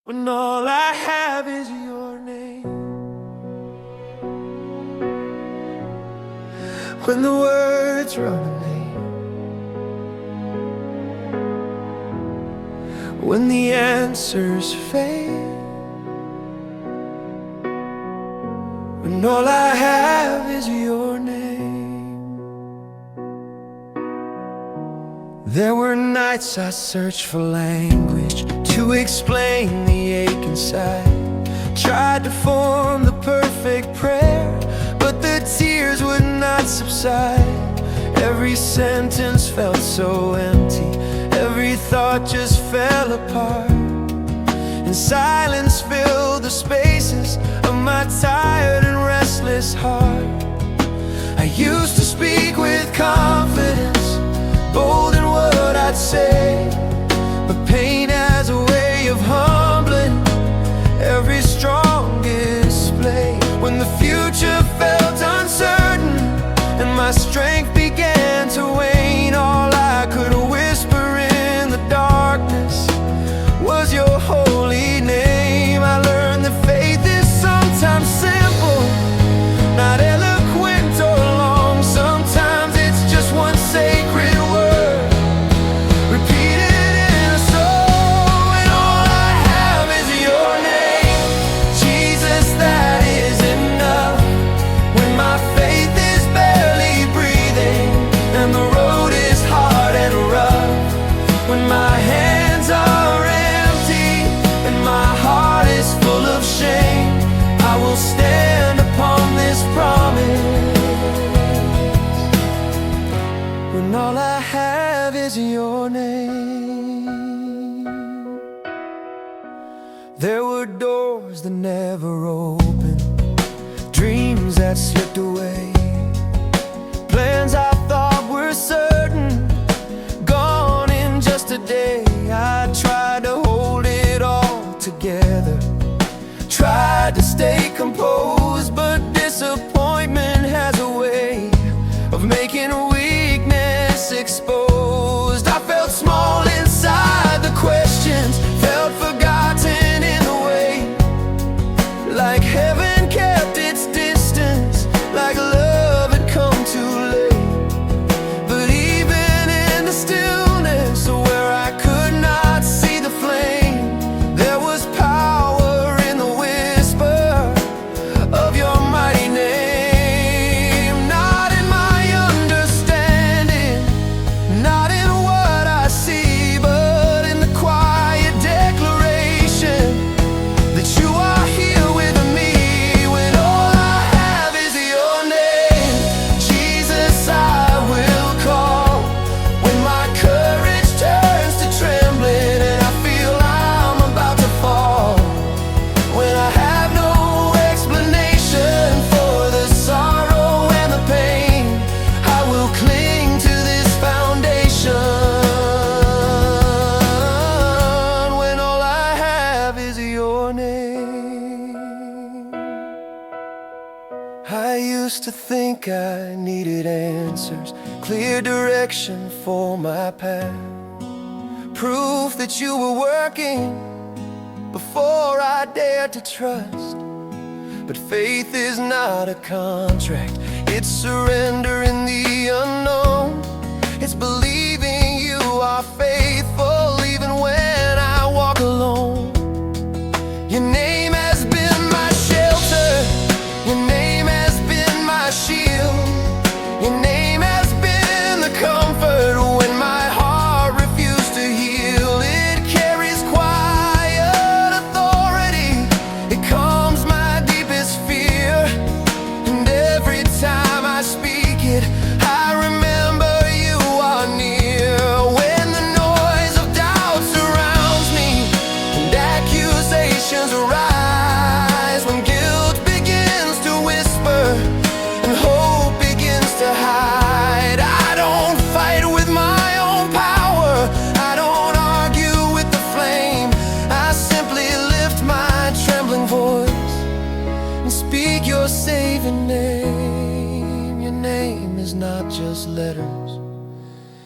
when all I have is your name. When the words run late, when the answers fade, when all I have is your name. There were nights I searched for language to explain the ache inside. Tried to form the perfect prayer, but the tears would not subside. Every sentence felt so empty, every thought just fell apart, and silence filled the spaces of my tired and restless heart. I used to speak with confidence, bold in what I'd say, but pain has a way of humbling every strongest play. When the future felt uncertain and my strength began to wane, all I could whisper in the darkness was your holy name. I learned that faith is sometimes simple, not eloquent or long. Sometimes it's just one sacred word repeated in a soul. And all I have is your name, Jesus, that is enough. When my faith is barely breathing and the road is hard and rough, when my hands are empty and my heart is full of shame, I will stand upon this promise. When all I have is your name. There were doors that never opened, dreams that slipped away, plans I thought were certain, gone in just a day. I tried to hold it all together, tried to stay composed, but disappointment has a way of making weakness exposed. I felt small inside the questions, felt forgotten in the way, like heaven kept its distance, like love had come too late. But even in the stillness where I could not see the flame, there was power in the whisper of your mighty name. Not in my understanding, not in what I see, but in the quiet declaration that you are here with me. When all I have is your name, Jesus, I will call. When my courage turns to trembling and I feel I'm about to fall, when I have no explanation for the sorrow and the pain, I will cling to this foundation. When all I have is your name. I used to think I needed answers, clear direction for my path, proof that you were working before I dared to trust. But faith is not a contract, it's surrender in the unknown. It's believing you are faithful even when I walk alone. Your name has been my shelter, your name has been my shield, your name has been the comfort when my heart refused to heal. It carries quiet authority, it calms my deepest fear, and every time I speak it, I remember you are near. When the noise of doubt surrounds me and accusations arise, when guilt begins to whisper and hope begins to hide, I don't fight with my own power, I don't argue with the flame. I simply lift my trembling voice and speak your saving name. Your name is not just letters,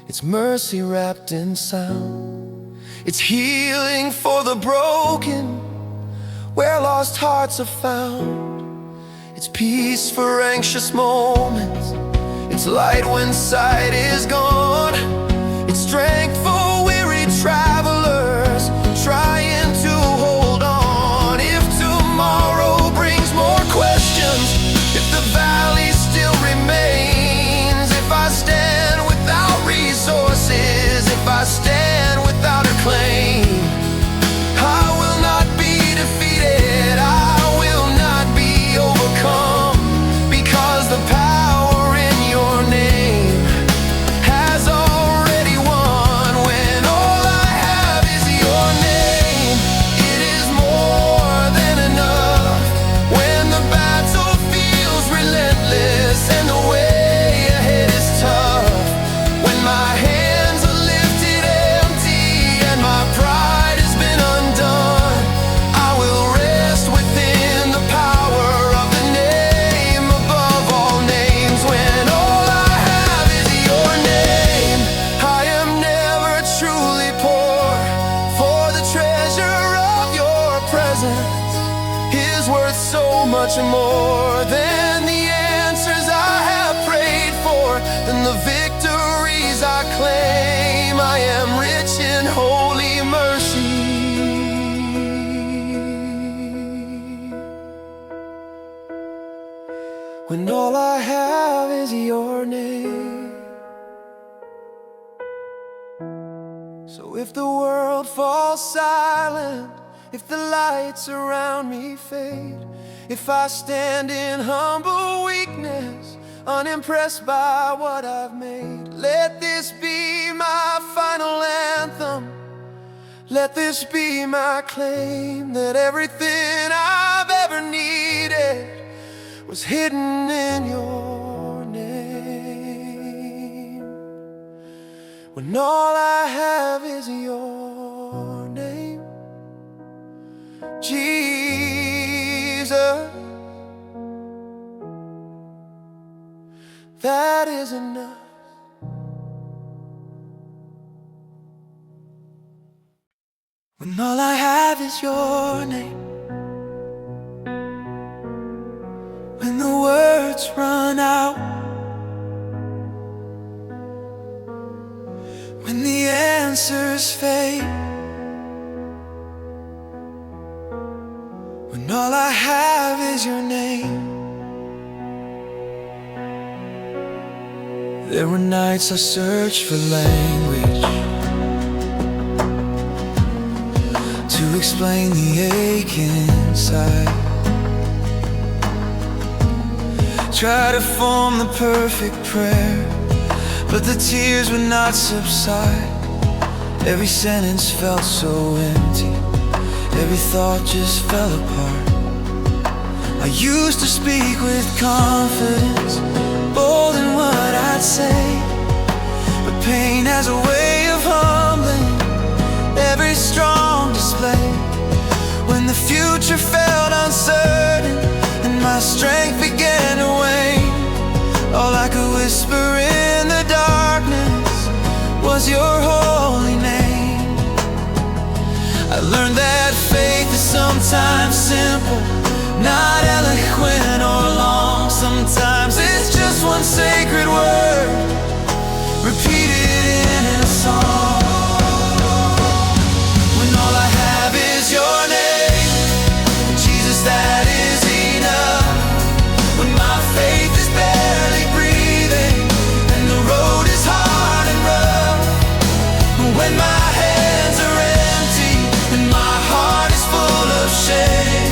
it's mercy wrapped in sound. It's healing for the broken, where lost hearts are found. It's peace for anxious moments, it's light when sight is gone. It's strength for weary travelers trying to hold on. If tomorrow brings more questions, if the valley still remains, if I stand without resources, if I stand without a claim, I will not be defeated, I will not be overcome, because the power in your name has already won. When all I have is your name, it is more than enough. When the battle feels relentless and the way ahead is tough, when my hands are lifted empty and my pride has been undone, I will rest within the power of the name above all names. When all I have is your name, I am never truly poor, for the treasure of your presence is worth so much more than the answers I have prayed for, than the victories I claim. I am rich in holy mercy. When all I have is your name. So if the world falls silent, if the lights around me fade, if I stand in humble weakness, unimpressed by what I've made, let this be my final anthem. Let this be my claim, that everything I've ever needed was hidden in your name. When all I have is your name, Jesus, that is enough. When all I have is your name, when the words run out, when the answers fade, when all I have is your name. There were nights I searched for language to explain the ache inside, try to form the perfect prayer, but the tears would not subside. Every sentence felt so empty, every thought just fell apart. I used to speak with confidence, bold in what I'd say, but pain has a way of humbling every strong display. When the future felt uncertain and my strength began to wane, all I could whisper in the darkness was your holy name. I learned that faith is sometimes simple, not eloquent or long. Sometimes it's just one sacred word repeated in a song. When all I have is your name, Jesus, that is enough. When my faith is barely breathing and the road is hard and rough, when my hands are empty and my heart is full of shame,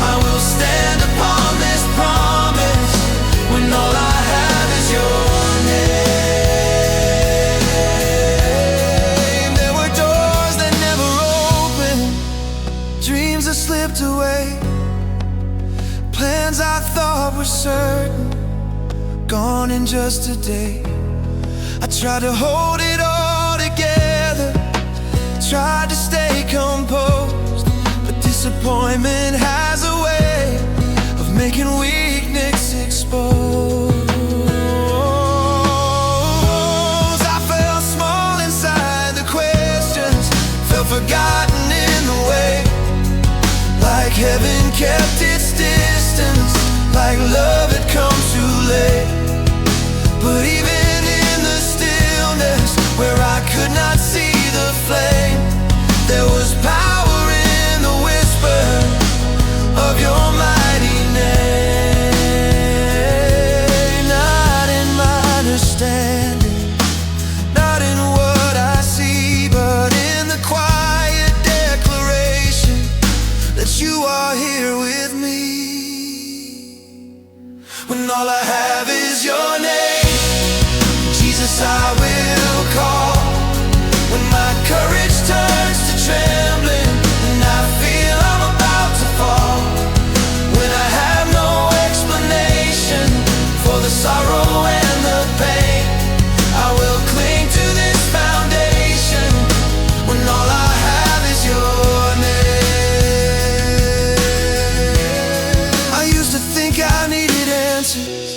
I will stand upon this promise. When all I have is your name. There were doors that never opened, dreams that slipped away, plans I thought were certain, gone in just a day. I tried to hold it all together, tried to stay composed, but disappointment has a way of making weakness exposed. I felt small inside, the questions felt forgotten in the way, like heaven kept its distance, like love had come too late. But even in the stillness, where I could not see the flame, there was power in the whisper of your mighty name. Not in my understanding, not in what I see, but in the quiet declaration that you are here with me. When all I have is your name, Jesus, I will call. When my courage turns to trembling and I feel I'm about to fall, when I have no explanation for the sorrow and the pain, I will cling to this foundation. When all I have is your name. I used to think I needed answers,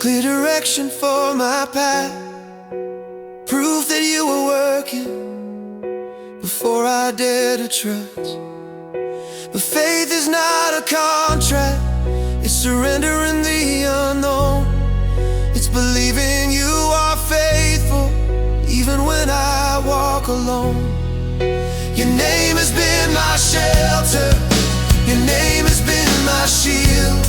clear direction for my path, proof that you were working before I dare to trust. But faith is not a contract, it's surrendering the unknown. It's believing you are faithful even when I walk alone. Your name has been my shelter, your name has been my shield,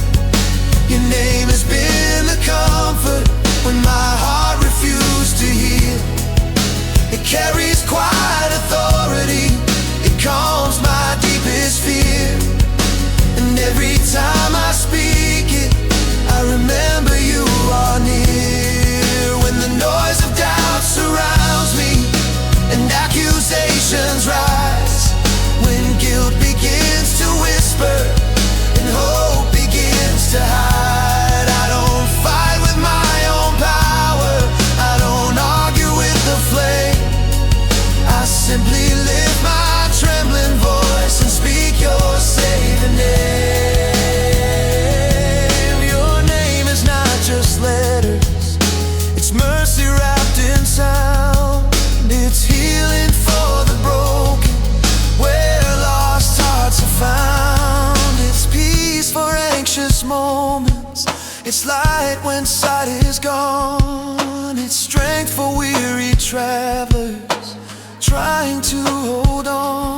your name has been the comfort when my heart refused to heal. It carries quiet authority, it calms my deepest fear. And every time I speak it, I remember you are near. When the noise of doubt surrounds me and accusations rise, when guilt begins to whisper and hope begins to hide, I don't fight with my own power, I don't argue with the flame. I simply lift my trembling voice and speak your saving name. Your name is not just letters, it's mercy wrapped in sound. It's healing for the broken, where lost hearts are found. It's peace for anxious moments, it's light when sight is gone. It's strength for weary travelers trying to hold on.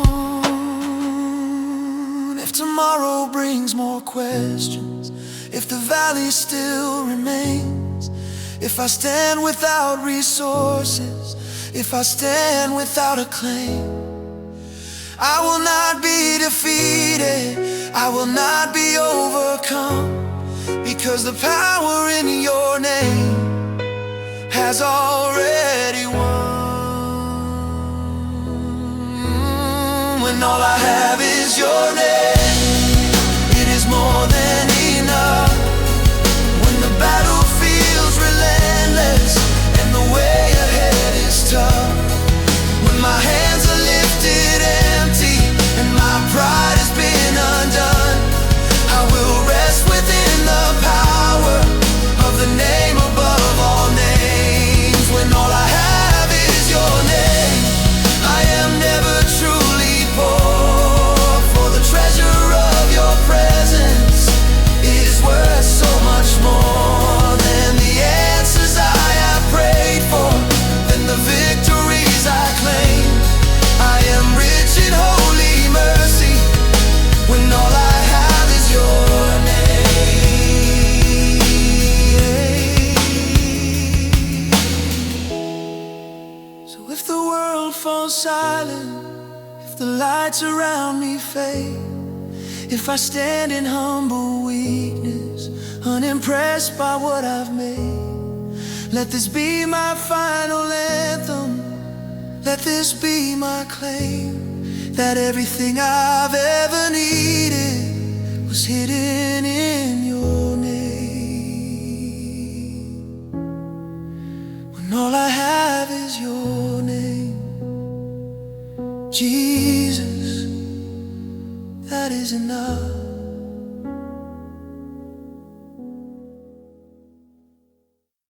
If tomorrow brings more questions, if the valley still remains, if I stand without resources, if I stand without a claim, I will not be defeated, I will not be overcome, because the power in your name has already won. When all I have is your name, it is more than enough. When the battle feels relentless and the way ahead is tough, when my hands are lifted empty and my pride has been undone, I will rest within the power of the name above all names. When all I have is your name, I am never truly poor, for the treasure of your presence is worth so much more than the answers I have prayed for, than the victories I claim. I am rich in holy mercy when all I have is your name. So if the world falls silent, if the lights around me fade, if I stand in humble weakness, unimpressed by what I've made, let this be my final anthem, let this be my claim, that everything I've ever needed was hidden in your name. When all I have is your name, Jesus, that is enough.